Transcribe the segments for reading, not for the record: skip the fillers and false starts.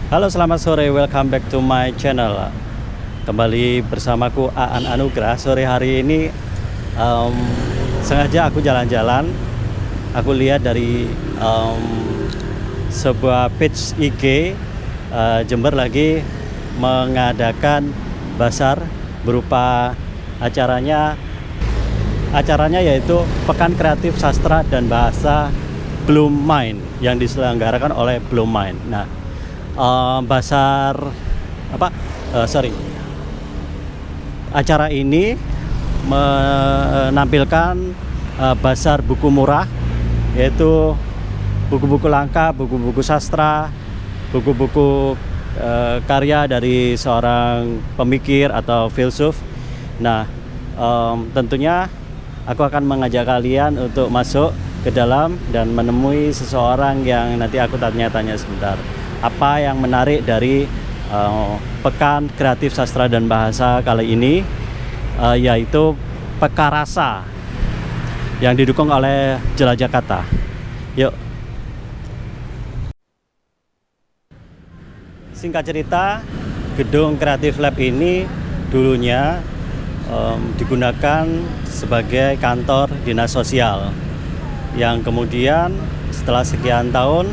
Halo, selamat sore. Welcome back to my channel. Kembali bersamaku Aan Anugrah. Sore hari ini em, sengaja aku jalan-jalan. Aku lihat dari sebuah page IG Jember lagi mengadakan bazar berupa acaranya yaitu Pekan Kreatif Sastra dan Bahasa Bloom Mind yang diselenggarakan oleh Bloom Mind. Nah, bazar apa sorry acara ini menampilkan bazar buku murah, yaitu buku-buku langka, buku-buku sastra, buku-buku karya dari seorang pemikir atau filsuf. Nah, tentunya aku akan mengajak kalian untuk masuk ke dalam dan menemui seseorang yang nanti aku tanya-tanya sebentar. Apa yang menarik dari Pekan Kreatif Sastra dan Bahasa kali ini, yaitu Pekarasa yang didukung oleh Jelajah Kata. Yuk. Singkat cerita, gedung Kreatif Lab ini dulunya digunakan sebagai kantor dinas sosial, yang kemudian setelah sekian tahun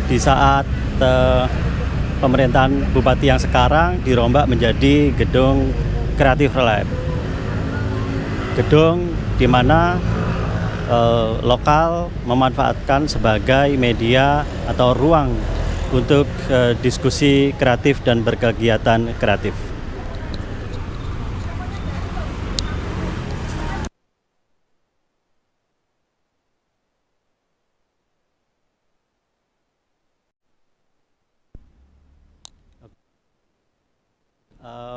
di saat pemerintahan bupati yang sekarang dirombak menjadi gedung Kreatif Lab. Gedung di mana lokal memanfaatkan sebagai media atau ruang untuk diskusi kreatif dan berkegiatan kreatif.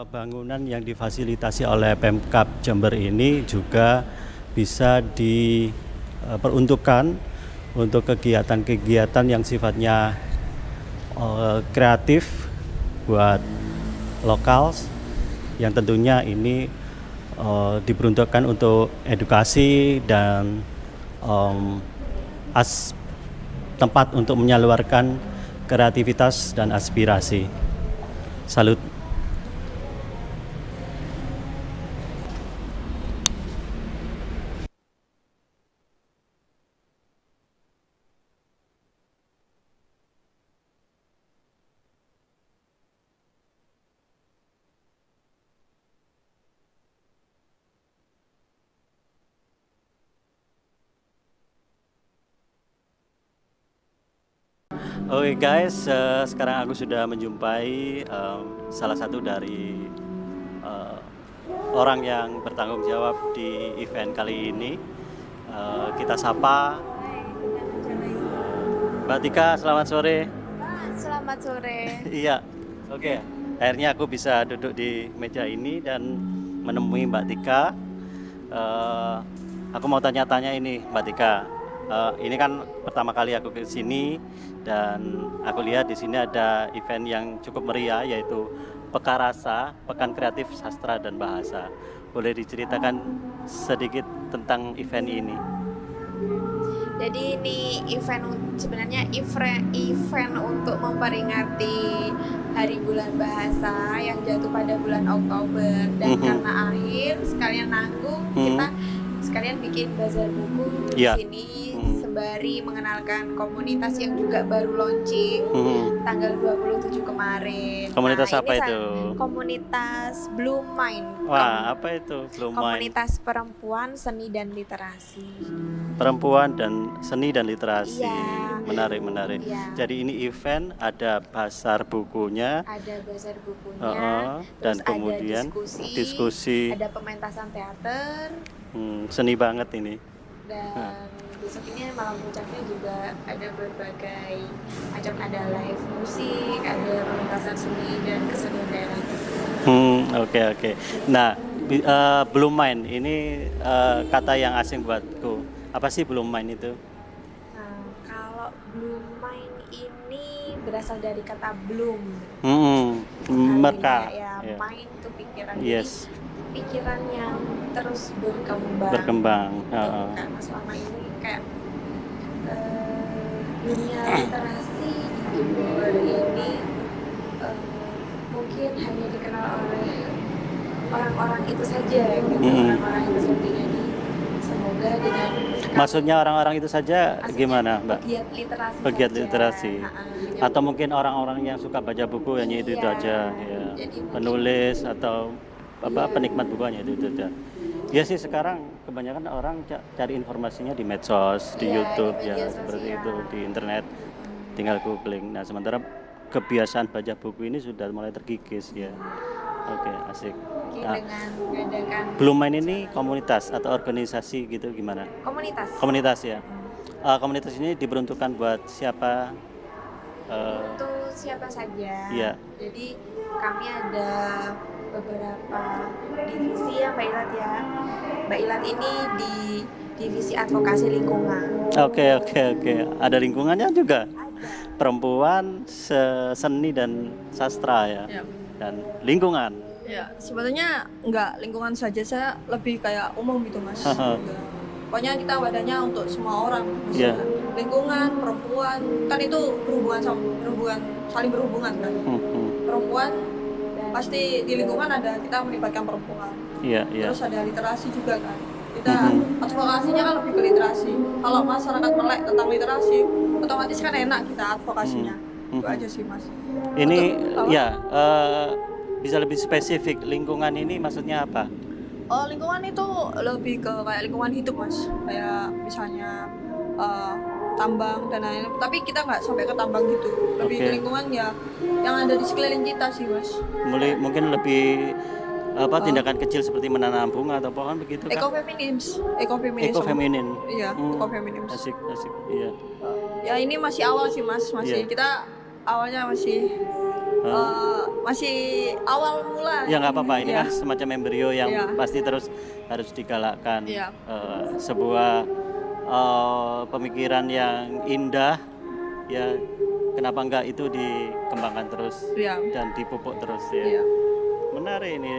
Bangunan yang difasilitasi oleh Pemkab Jember ini juga bisa diperuntukkan untuk kegiatan-kegiatan yang sifatnya kreatif buat lokal, yang tentunya ini diperuntukkan untuk edukasi dan tempat untuk menyalurkan kreativitas dan aspirasi. Salut. Oke guys, sekarang aku sudah menjumpai salah satu dari orang yang bertanggung jawab di event kali ini. Kita sapa Mbak Tika. Selamat sore. Selamat sore. Iya, oke. Akhirnya aku bisa duduk di meja ini dan menemui Mbak Tika. Aku mau tanya-tanya ini, Mbak Tika. Ini kan pertama kali aku ke sini dan aku lihat di sini ada event yang cukup meriah, yaitu Pekarasa, Pekan Kreatif Sastra dan Bahasa. Boleh diceritakan sedikit tentang event ini? Jadi ini sebenarnya event untuk memperingati Hari Bulan Bahasa yang jatuh pada bulan Oktober, dan karena akhir sekalian nanggung, kita sekalian bikin bazar buku di sini sembari mengenalkan komunitas yang juga baru launching tanggal 27 kemarin. Komunitas apa itu? Komunitas Bloom Mind. Wah, apa itu Bloom Mind? Komunitas perempuan seni dan literasi. Perempuan dan seni dan literasi. Iya. Menarik. Iya. Jadi ini event, ada bazar bukunya. Ada bazar bukunya, dan terus kemudian ada diskusi. ada pementasan teater, seni banget ini. dan besok ini malam puncaknya juga ada berbagai macam, ada live musik, ada pementasan seni dan kesenian daerah. Oke. Nah, Bloom Mind ini kata yang asing buatku. Apa sih Bloom Mind itu? Nah, kalau Bloom Mind ini berasal dari kata bloom. Meka. Ya, mind itu pikiran. Yes. Jadi, pikiran yang terus berkembang. Berkembang. Karena selama ini kayak dunia literasi di Timur ini eh, mungkin hanya dikenal oleh orang-orang itu saja gitu, orang-orang itu saja. Jadi semoga dengan Maksudnya orang-orang itu saja gimana, Mbak? pegiat literasi Pegiat saja. literasi. Dengan Atau mungkin orang-orang yang suka baca buku hanya itu Iya. aja ya. Jadi mungkin- Penulis atau Iya. penikmat buku hanya itu aja. Ya sih, sekarang kebanyakan orang cari informasinya di medsos, di Iya, YouTube di ya, media seperti sosial. itu, di internet tinggal googling. Nah, sementara kebiasaan baca buku ini sudah mulai terkikis ya. Oke, asik. Mungkin Nah, dengan mengadakan Belum main ini komunitas atau organisasi gitu gimana? komunitas. Komunitas ya. Komunitas ini diperuntukkan buat siapa? Untuk siapa saja. Iya. Jadi kami ada beberapa divisi ya Mbak Ilat ya. Mbak Ilat ini di divisi advokasi lingkungan. Oke. Ada lingkungannya juga. Ada. Perempuan, seni dan sastra ya. Ya. Dan lingkungan. Ya, sebenarnya nggak lingkungan saja, saya lebih kayak umum gitu mas. Ya. Pokoknya kita wadahnya untuk semua orang. Iya. Lingkungan, perempuan, kan itu saling berhubungan kan. Perempuan pasti di lingkungan ada, kita melibatkan perempuan. Iya. Terus ada literasi juga kan. Kita advokasinya kan lebih ke literasi. Kalau masyarakat melek tentang literasi, otomatis kan enak kita advokasinya. Itu aja sih mas. Ini Untuk- ya bisa lebih spesifik, lingkungan ini maksudnya apa? Oh, lingkungan itu lebih ke kayak lingkungan hidup mas, kayak misalnya tambang dan lain-lain. Tapi kita nggak sampai ke tambang gitu, lebih Oke. ke lingkungan ya yang ada di sekeliling kita sih mas. Mungkin lebih tindakan kecil seperti menanam bunga atau pohon begitu kan? Ekofeminisme. Ekofeminin. Iya, ekofeminisme. Asik. Iya. Ya ini masih awal sih mas, masih Iya. kita awalnya masih awal mula. Ya nggak apa-apa, ini Iya. kan semacam embrio yang Iya. pasti terus harus digalakkan. Iya. Sebuah pemikiran yang indah, ya kenapa enggak itu dikembangkan terus Iya. dan dipupuk terus ya. Iya. Menarik ini.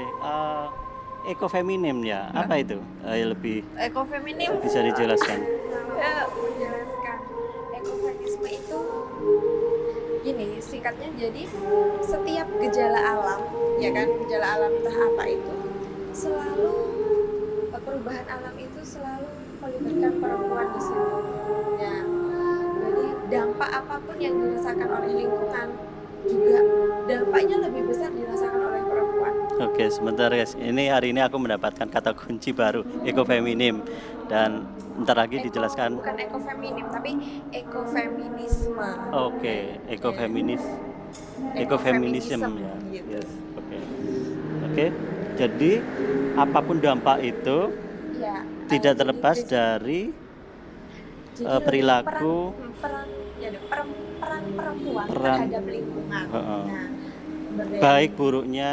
Ekofeminim ya, apa itu? Lebih Ekofeminim. bisa dijelaskan. Ya, menjelaskan ekofeminisme itu gini singkatnya, jadi setiap gejala alam ya kan, gejala alam entah apa itu selalu perubahan alam itu selalu melibatkan perempuan di situ ya. Jadi dampak apapun yang dirasakan oleh lingkungan juga dampaknya lebih besar dirasakan oleh perempuan. Oke, sebentar guys. Ini hari ini aku mendapatkan kata kunci baru, ekofeminim, dan ntar lagi dijelaskan. Bukan ekofeminim tapi ekofeminisme. Oke, ekofeminisme ya. gitu. Yes, Oke. Jadi apapun dampak itu Ya, tidak jadi terlepas jadi dari lebih perilaku peran perempuan Peran. terhadap lingkungan. Heeh. Nah, berbeda baik buruknya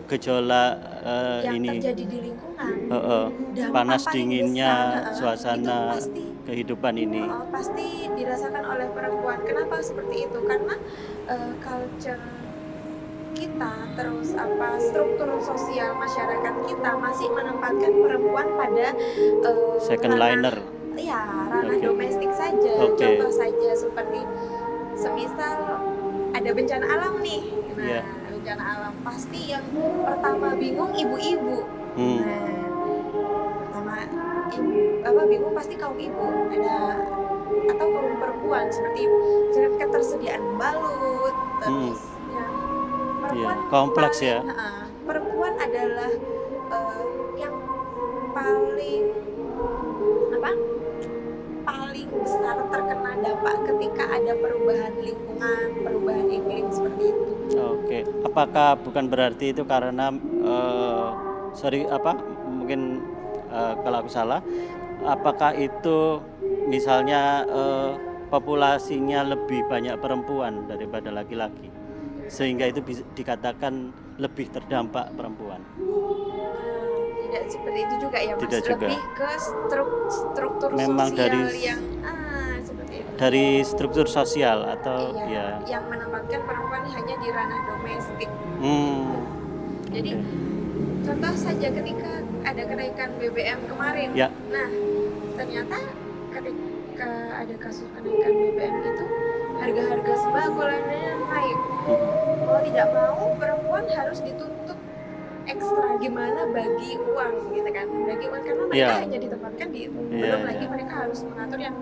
gejolak yang ini terjadi di lingkungan. panas Dampak paling dinginnya besar, suasana itu pasti kehidupan ini. pasti dirasakan oleh perempuan. Kenapa seperti itu? Karena culture kita, terus struktur sosial masyarakat kita masih menempatkan perempuan pada Second ranah- liner. Iya, ranah Oke. domestik saja. Oke. Contoh saja seperti semisal ada bencana alam nih. Nah, Iya. bencana alam pasti yang pertama bingung ibu-ibu. Hmm. Nah, pertama bingung pasti kaum ibu atau kaum perempuan seperti misalnya ketersediaan balut, terus ya, perempuan Iya, kompleks ya. perempuan adalah yang paling paling besar terkena dampak ketika ada perubahan lingkungan, perubahan iklim seperti itu. Oke, apakah bukan berarti itu karena mungkin kalau aku salah, apakah itu misalnya populasinya lebih banyak perempuan daripada laki-laki, sehingga itu bisa dikatakan lebih terdampak perempuan? Tidak seperti itu juga ya Mas, Tidak juga. lebih ke struktur Memang sosial dari- yang seperti itu. Dari struktur sosial atau Iya, ya? yang menempatkan perempuan hanya di ranah domestik. Jadi Oke. contoh saja ketika ada kenaikan BBM kemarin. Ya. Nah, ternyata ketika ada kasus kenaikan BBM itu harga-harga sembako lainnya naik. Mau tidak mau perempuan harus dituntut ekstra gimana bagi uang gitu kan, bagi uang karena mereka hanya ditempatkan di itu. Belum lagi mereka harus mengatur yang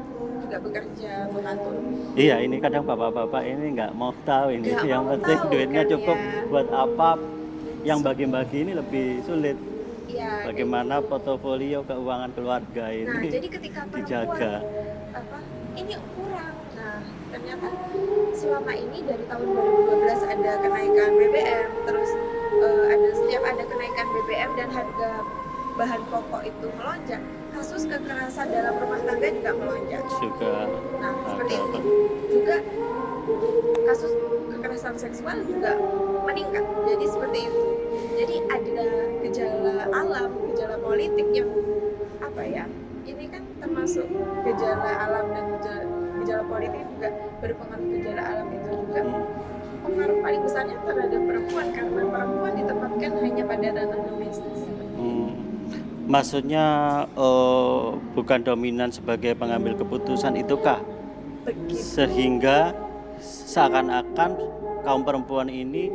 juga bekerja, mengatur. Iya, ini kadang bapak-bapak ini nggak mau tahu ini. Nggak Yang mau penting tahu duitnya kan, cukup ya. buat apa? Yang bagi-bagi ini lebih sulit. Iya. Bagaimana portofolio keuangan keluarga ini Nah, jadi ketika dijaga. perempuan ini kurang. Nah, ternyata selama ini dari tahun 2012 ada kenaikan BBM, terus setiap ada kenaikan BBM dan harga bahan pokok itu melonjak, kasus kekerasan dalam rumah tangga juga melonjak. Juga Nah, seperti ada itu. Juga kasus kekerasan seksual juga meningkat. Jadi seperti itu. Jadi ada gejala alam, gejala politik yang apa ya? Ini kan termasuk gejala alam dan gejala politik juga berpengaruh. Gejala alam itu juga pengaruh paling besarnya terhadap perempuan karena perempuan ditempatkan hanya pada ranah domestik. Maksudnya bukan dominan sebagai pengambil keputusan itukah? Begitu. Sehingga seakan-akan kaum perempuan ini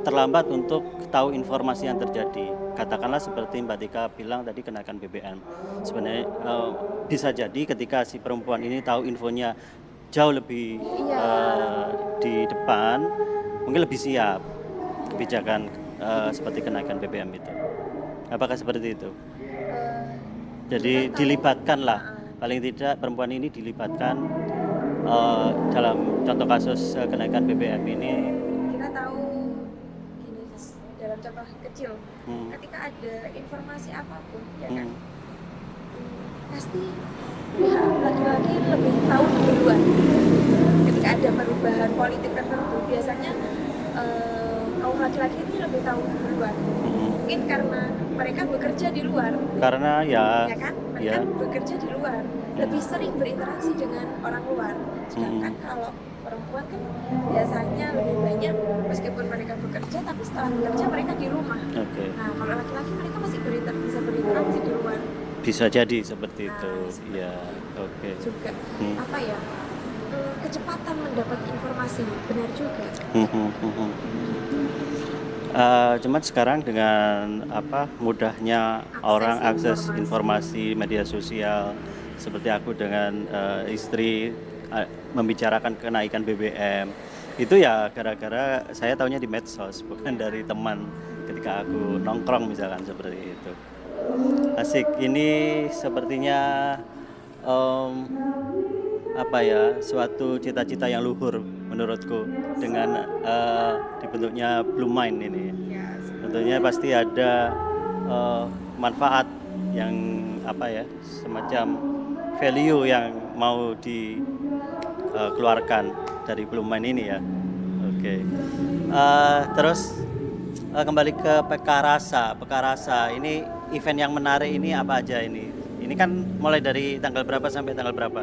terlambat untuk tahu informasi yang terjadi. Katakanlah seperti Mbak Tika bilang tadi kenaikan BBM. Sebenarnya bisa jadi ketika si perempuan ini tahu infonya jauh lebih di depan, mungkin lebih siap kebijakan seperti kenaikan BBM itu. Apakah seperti itu? Jadi dilibatkanlah, paling tidak perempuan ini dilibatkan dalam contoh kasus kenaikan BBM ini. Kita tahu gini, dalam contoh kecil, ketika ada informasi apapun, ya kan, pasti pihak laki-laki lebih tahu duluan. Ketika ada perubahan politik tertentu, biasanya kaum laki-laki ini lebih tahu duluan. Mungkin karena mereka bekerja di luar. Karena ya kan, mereka bekerja di luar, lebih sering berinteraksi dengan orang luar. Sedangkan kalau perempuan kan biasanya lebih banyak meskipun mereka bekerja, tapi setelah bekerja mereka di rumah. Okay. Nah, kalau laki-laki mereka masih bisa berinteraksi di luar. Bisa jadi seperti itu. Ya, oke. Juga apa ya? Kecepatan mendapat informasi, benar juga. Cuman sekarang dengan mudahnya orang akses informasi media sosial, seperti aku dengan istri membicarakan kenaikan BBM, itu ya gara-gara saya tahunya di medsos, bukan dari teman ketika aku nongkrong misalkan seperti itu. Asik, ini sepertinya suatu cita-cita yang luhur menurutku dengan dibentuknya Blue Mind ini. Tentunya pasti ada manfaat yang semacam value yang mau dikeluarkan dari Blue Mind ini ya. Oke. Terus kembali ke Pekarasa ini event yang menarik ini apa aja ini? Ini kan mulai dari tanggal berapa sampai tanggal berapa?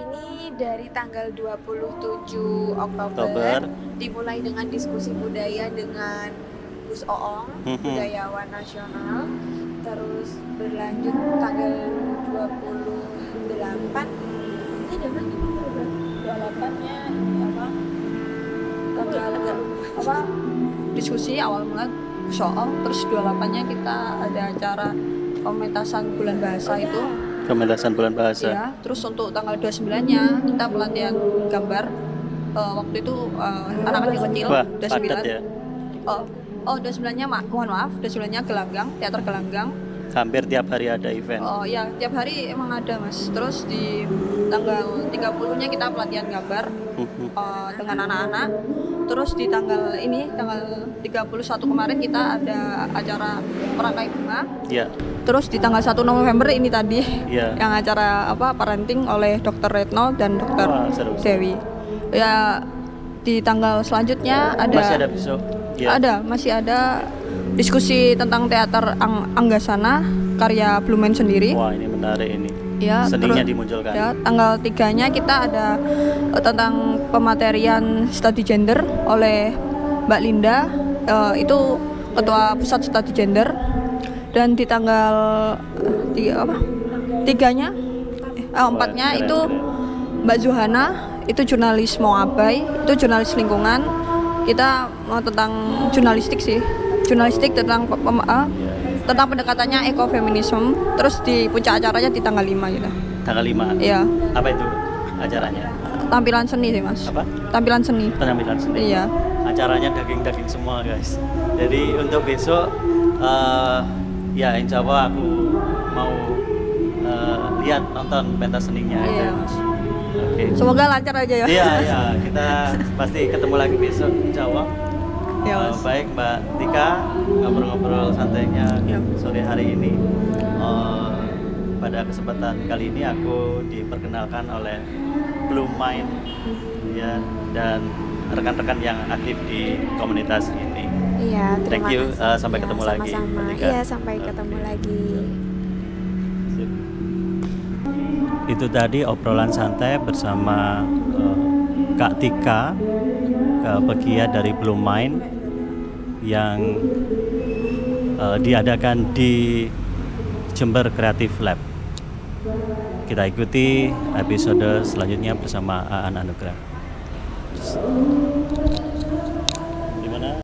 Ini dari tanggal 27 Oktober dimulai dengan diskusi budaya dengan Gus Oong, budayawan nasional. Terus berlanjut tanggal 28. Ini ada berapa? 28-nya ini tanggal diskusi awal mula Gus Oong, terus 28-nya kita ada acara pementasan bulan bahasa itu. Pementasan bulan bahasa. Ya, terus untuk tanggal 29-nya kita pelatihan gambar. Waktu itu anak-anak yang kecil, 29. Ya? 29-nya mohon maaf, 29-nya Gelanggang, teater Gelanggang. Hampir tiap hari ada event. Oh iya, tiap hari emang ada Mas. Terus di tanggal 30-nya kita pelatihan gambar dengan anak-anak. Terus di tanggal 31 kemarin kita ada acara perangkai bunga. Iya. Terus di tanggal 1 November ini tadi yang acara parenting oleh Dr. Retno dan Dr. Dewi. Ya, di tanggal selanjutnya ada masih ada besok. Ya. Masih ada diskusi tentang teater Anggasana karya Blue Mind sendiri. Wah, ini menarik ini. Ya, seninya dimunculkan. Ya, tanggal 3-nya kita ada tentang pematerian studi gender oleh Mbak Linda, itu ketua pusat studi gender. Dan di tanggal 3-nya Empatnya Keren, itu keren. Mbak Zuhana, itu jurnalis Moabai, itu jurnalis lingkungan. Kita mau tentang jurnalistik sih, jurnalistik tentang tentang pendekatannya ekofeminisme. Terus di puncak acaranya di tanggal 5 gitu. Tanggal 5. Iya, Apa itu acaranya? tampilan seni sih mas. Apa? Tampilan seni. Penampilan seni. Iya. Acaranya daging-daging semua guys. Jadi untuk besok ya insya Allah aku mau lihat nonton pentas seninya. Iya, itu. Mas. Oke. Semoga lancar aja ya. Iya, iya, kita pasti ketemu lagi besok insya Allah. Iya, Mas. Baik Mbak Tika, ngobrol-ngobrol santainya Iya. sore hari ini. Pada kesempatan kali ini aku diperkenalkan oleh Blue Mind ya, dan rekan-rekan yang aktif di komunitas ini. Iya, Thank terima you, kasih. sampai Iya, ketemu lagi, sama-sama. Mbak Tika. Iya, sampai ketemu Oke. lagi. Itu tadi obrolan santai bersama Kak Tika, pegiat dari Blue Mind yang diadakan di Jember Creative Lab. Kita ikuti episode selanjutnya bersama Aan Anugrah.